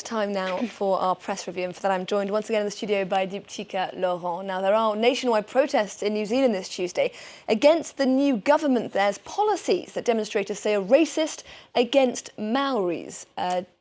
time now for our press review, and for that I'm joined once again in the studio by Deeptika Laurent. Now, there are nationwide protests in New Zealand this Tuesday against the new government there's policies that demonstrators say are racist against Maoris.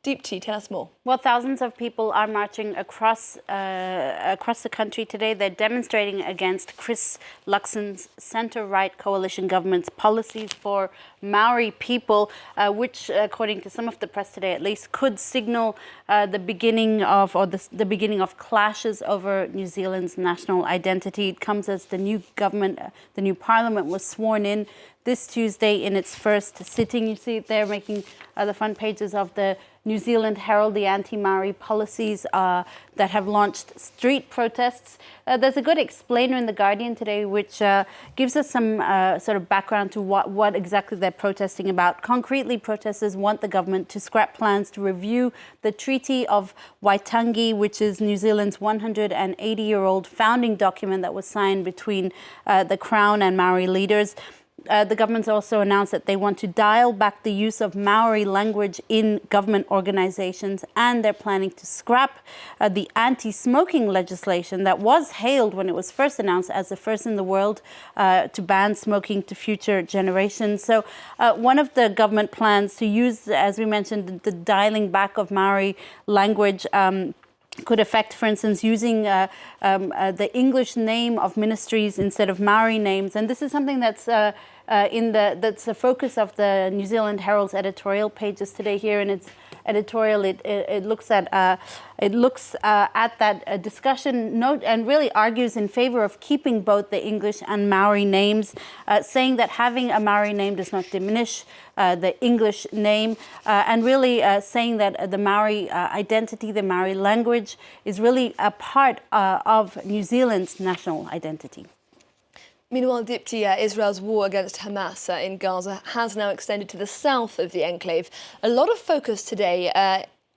Deepti, tell us more. Well, thousands of people are marching across the country today. They're demonstrating against Chris Luxon's centre-right coalition government's policies for Maori people, which, according to some of the press today at least, could signal the beginning of clashes over New Zealand's national identity. It comes as the new government, the new parliament was sworn in this Tuesday in its first sitting. You see it there, making the front pages of the New Zealand Herald, the anti-Maori policies that have launched street protests. There's a good explainer in The Guardian today, which gives us some sort of background to what exactly they're protesting about. Concretely, protesters want the government to scrap plans to review the Treaty of Waitangi, which is New Zealand's 180-year-old founding document that was signed between the Crown and Maori leaders. The government's also announced that they want to dial back the use of Maori language in government organizations, and they're planning to scrap the anti-smoking legislation that was hailed when it was first announced as the first in the world to ban smoking to future generations. So one of the government plans to use, as we mentioned, the dialing back of Maori language could affect, for instance, using the English name of ministries instead of Maori names. And this is something that's that's the focus of the New Zealand Herald's editorial pages today. Here in its editorial, it looks at that discussion note and really argues in favor of keeping both the English and Maori names, saying that having a Maori name does not diminish the English name, and really saying that the Maori identity, the Maori language, is really a part of New Zealand's national identity. Meanwhile, Dipti, Israel's war against Hamas in Gaza has now extended to the south of the enclave. A lot of focus today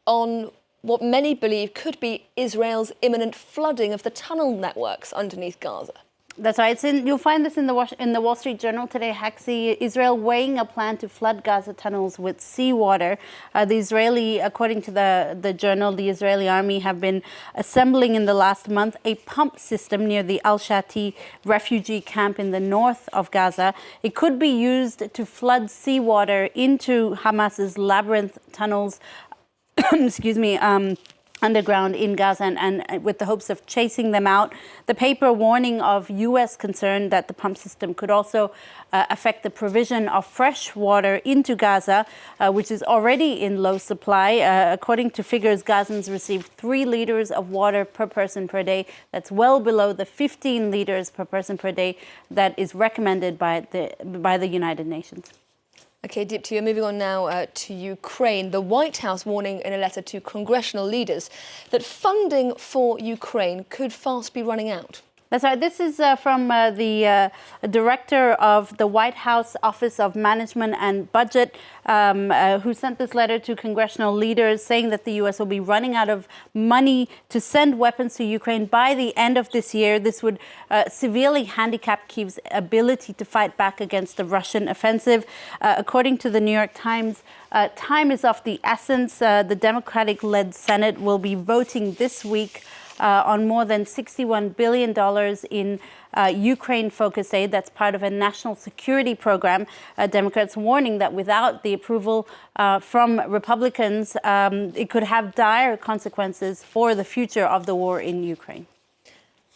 on what many believe could be Israel's imminent flooding of the tunnel networks underneath Gaza. That's right. You'll find this in the Wall Street Journal today, Haxi. Israel weighing a plan to flood Gaza tunnels with seawater. According to the journal, the Israeli army have been assembling in the last month a pump system near the Al-Shati refugee camp in the north of Gaza. It could be used to flood seawater into Hamas's labyrinth tunnels. Excuse me. Underground in Gaza, and with the hopes of chasing them out. The paper warning of U.S. concern that the pump system could also affect the provision of fresh water into Gaza, which is already in low supply. According to figures, Gazans receive 3 liters of water per person per day. That's well below the 15 liters per person per day that is recommended by the United Nations. OK, Dipti, we're moving on now to Ukraine. The White House warning in a letter to congressional leaders that funding for Ukraine could fast be running out. That's right. This is from the director of the White House Office of Management and Budget, who sent this letter to congressional leaders saying that the U.S. will be running out of money to send weapons to Ukraine by the end of this year. This would severely handicap Kiev's ability to fight back against the Russian offensive. According to the New York Times, time is of the essence. The Democratic-led Senate will be voting this week on more than $61 billion in Ukraine-focused aid. That's part of a national security program. Democrats warning that without the approval from Republicans, it could have dire consequences for the future of the war in Ukraine.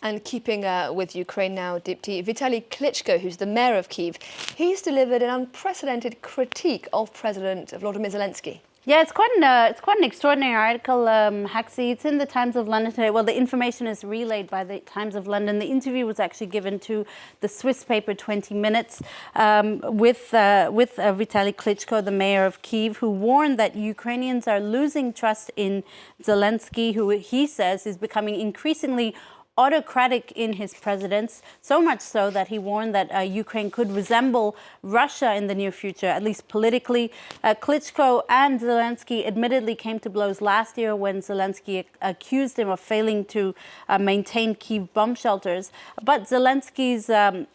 And keeping with Ukraine now, Dipti, Vitaly Klitschko, who's the mayor of Kiev, he's delivered an unprecedented critique of President Volodymyr Zelensky. Yeah, it's quite an extraordinary article, Haxi. It's in the Times of London today. Well, the information is relayed by the Times of London. The interview was actually given to the Swiss paper 20 Minutes with Vitaly Klitschko, the mayor of Kiev, who warned that Ukrainians are losing trust in Zelensky, who he says is becoming increasingly autocratic in his presence, so much so that he warned that Ukraine could resemble Russia in the near future, at least politically. Klitschko and Zelensky admittedly came to blows last year when Zelensky accused him of failing to maintain Kiev bomb shelters. But Zelensky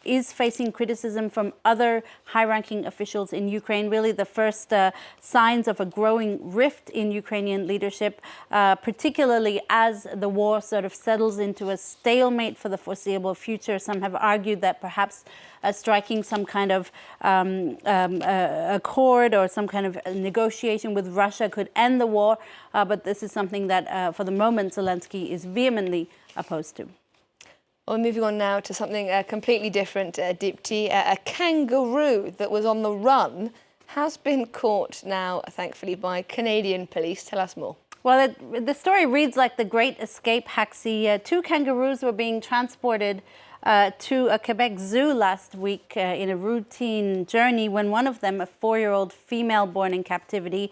is facing criticism from other high-ranking officials in Ukraine, really the first signs of a growing rift in Ukrainian leadership, particularly as the war sort of settles into a stalemate for the foreseeable future. Some have argued that perhaps striking some kind of accord or some kind of negotiation with Russia could end the war. But this is something that, for the moment, Zelensky is vehemently opposed to. Well, moving on now to something completely different, Deepti. A kangaroo that was on the run has been caught now, thankfully, by Canadian police. Tell us more. Well, the story reads like the Great Escape, Haxi. Two kangaroos were being transported to a Quebec zoo last week in a routine journey when one of them, a 4-year-old female born in captivity,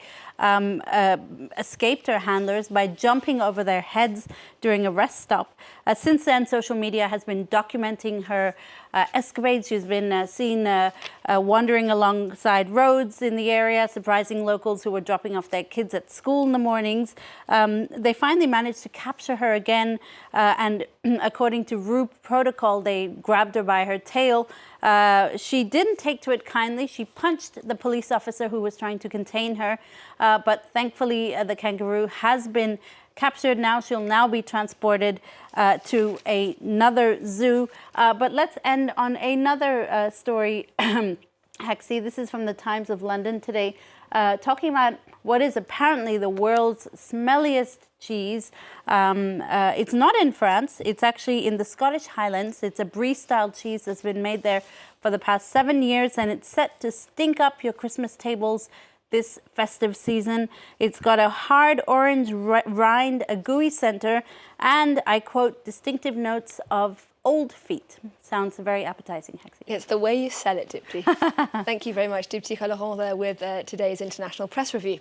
escaped her handlers by jumping over their heads during a rest stop. Since then, social media has been documenting her escapades. She's been seen wandering alongside roads in the area, surprising locals who were dropping off their kids at school in the mornings. They finally managed to capture her again, and according to RUP protocol, they grabbed her by her tail. She didn't take to it kindly. She punched the police officer who was trying to contain her, but thankfully the kangaroo has been captured now. She'll now be transported to another zoo. But let's end on another story, Haxi. This is from the Times of London today, talking about what is apparently the world's smelliest cheese. It's not in France. It's actually in the Scottish Highlands. It's a brie-style cheese that's been made there for the past 7 years, and it's set to stink up your Christmas tables this festive season. It's got a hard orange rind, a gooey center, and, I quote, distinctive notes of old feet. Sounds very appetizing, Haxi. It's the way you sell it, Deepti. Thank you very much, Deepti Laurent, there with today's International Press Review.